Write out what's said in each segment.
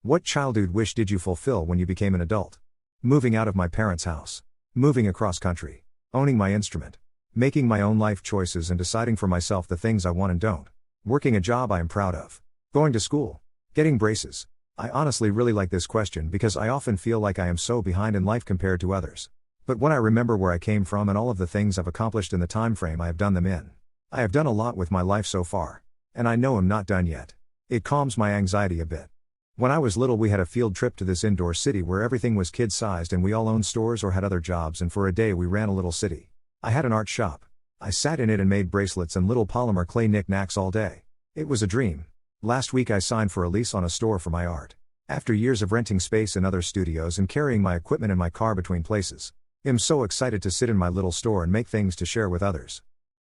What childhood wish did you fulfill when you became an adult? Moving out of my parents' house. Moving across country. Owning my instrument. Making my own life choices and deciding for myself the things I want and don't. Working a job I am proud of. Going to school. Getting braces. I honestly really like this question because I often feel like I am so behind in life compared to others. But when I remember where I came from and all of the things I've accomplished in the time frame I have done them in, I have done a lot with my life so far. And I know I'm not done yet. It calms my anxiety a bit. When I was little we had a field trip to this indoor city where everything was kid-sized and we all owned stores or had other jobs, and for a day we ran a little city. I had an art shop. I sat in it and made bracelets and little polymer clay knick-knacks all day. It was a dream. Last week I signed for a lease on a store for my art. After years of renting space in other studios and carrying my equipment in my car between places, I'm so excited to sit in my little store and make things to share with others.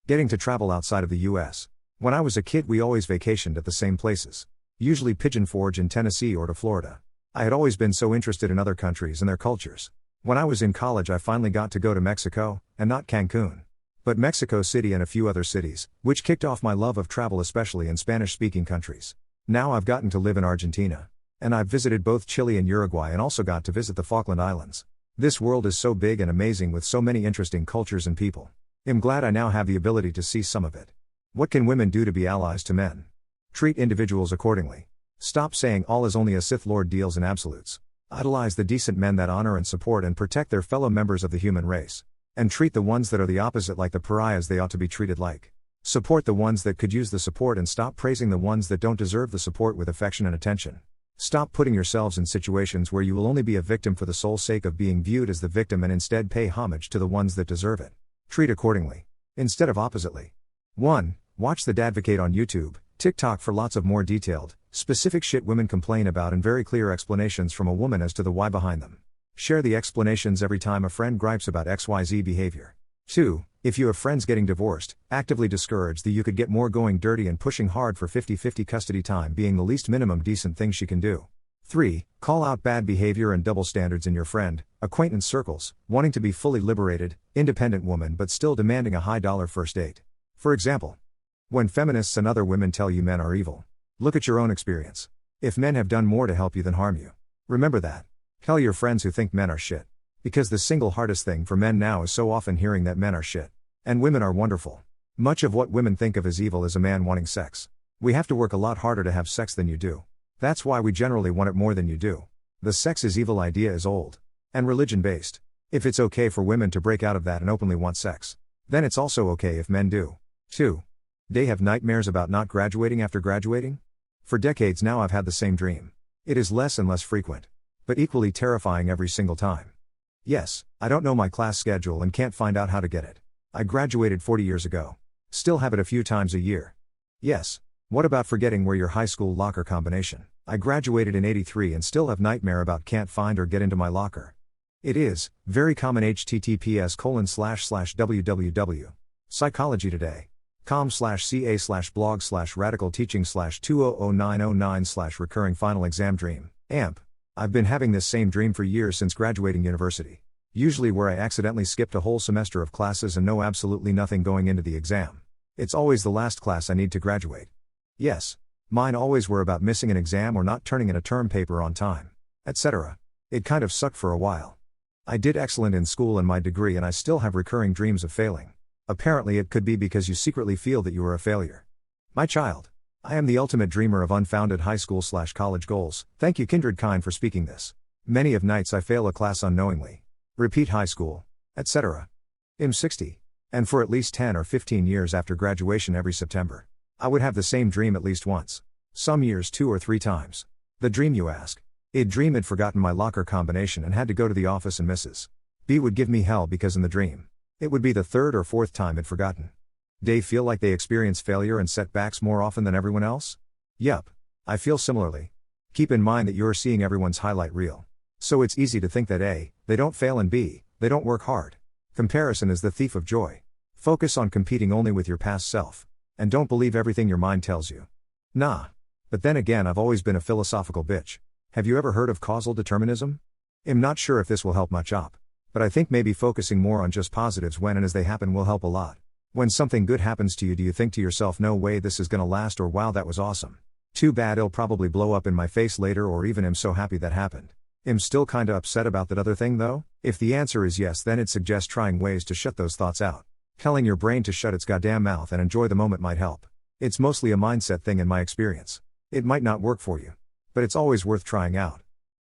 Getting to travel outside of the US. When I was a kid we always vacationed at the same places. Usually Pigeon Forge in Tennessee or to Florida. I had always been so interested in other countries and their cultures. When I was in college I finally got to go to Mexico, and not Cancun, but Mexico City and a few other cities, which kicked off my love of travel, especially in Spanish-speaking countries. Now I've gotten to live in Argentina. And I've visited both Chile and Uruguay and also got to visit the Falkland Islands. This world is so big and amazing with so many interesting cultures and people. I'm glad I now have the ability to see some of it. What can women do to be allies to men? Treat individuals accordingly. Stop saying all is only a Sith Lord deals in absolutes. Idolize the decent men that honor and support and protect their fellow members of the human race. And treat the ones that are the opposite like the pariahs they ought to be treated like. Support the ones that could use the support and stop praising the ones that don't deserve the support with affection and attention. Stop putting yourselves in situations where you will only be a victim for the sole sake of being viewed as the victim, and instead pay homage to the ones that deserve it. Treat accordingly. Instead of oppositely. 1. Watch the Dadvocate on YouTube, TikTok for lots of more detailed, specific shit women complain about and very clear explanations from a woman as to the why behind them. Share the explanations every time a friend gripes about XYZ behavior. 2. If you have friends getting divorced, actively discourage that you could get more going dirty and pushing hard for 50-50 custody time being the least minimum decent thing she can do. 3. Call out bad behavior and double standards in your friend, acquaintance circles, wanting to be fully liberated, independent woman but still demanding a high-dollar first date. For example, when feminists and other women tell you men are evil, look at your own experience. If men have done more to help you than harm you, remember that. Tell your friends who think men are shit. Because the single hardest thing for men now is so often hearing that men are shit. And women are wonderful. Much of what women think of as evil is a man wanting sex. We have to work a lot harder to have sex than you do. That's why we generally want it more than you do. The sex is evil idea is old. And religion-based. If it's okay for women to break out of that and openly want sex, then it's also okay if men do. 2. They have nightmares about not graduating after graduating? For decades now I've had the same dream. It is less and less frequent. But equally terrifying every single time. Yes, I don't know my class schedule and can't find out how to get it. I graduated 40 years ago. Still have it a few times a year. Yes. What about forgetting where your high school locker combination? I graduated in '83 and still have nightmare about can't find or get into my locker. It is very common. https://www. psychologytoday.com/ca/blog/radical teaching/200909/recurring final exam dream, amp. I've been having this same dream for years since graduating university. Usually where I accidentally skipped a whole semester of classes and know absolutely nothing going into the exam. It's always the last class I need to graduate. Yes. Mine always were about missing an exam or not turning in a term paper on time, etc. It kind of sucked for a while. I did excellent in school and my degree, and I still have recurring dreams of failing. Apparently it could be because you secretly feel that you are a failure. My child. I am the ultimate dreamer of unfounded high school/college goals. Thank you kindred kind for speaking this. Many of nights I fail a class unknowingly. Repeat high school, etc. I'm 60. And for at least 10 or 15 years after graduation every September, I would have the same dream at least once. Some years 2 or 3 times. The dream, you ask? I'd dream I'd forgotten my locker combination and had to go to the office, and Mrs. B would give me hell because in the dream, it would be the 3rd or 4th time I'd forgotten. They feel like they experience failure and setbacks more often than everyone else? Yup. I feel similarly. Keep in mind that you're seeing everyone's highlight reel. So it's easy to think that A, they don't fail, and B, they don't work hard. Comparison is the thief of joy. Focus on competing only with your past self. And don't believe everything your mind tells you. Nah. But then again, I've always been a philosophical bitch. Have you ever heard of causal determinism? I'm not sure if this will help much up. But I think maybe focusing more on just positives when and as they happen will help a lot. When something good happens to you, do you think to yourself, no way this is gonna last, or wow that was awesome? Too bad it'll probably blow up in my face later, or even am so happy that happened. Am still kinda upset about that other thing though? If the answer is yes, then it suggests trying ways to shut those thoughts out. Telling your brain to shut its goddamn mouth and enjoy the moment might help. It's mostly a mindset thing in my experience. It might not work for you, but it's always worth trying out.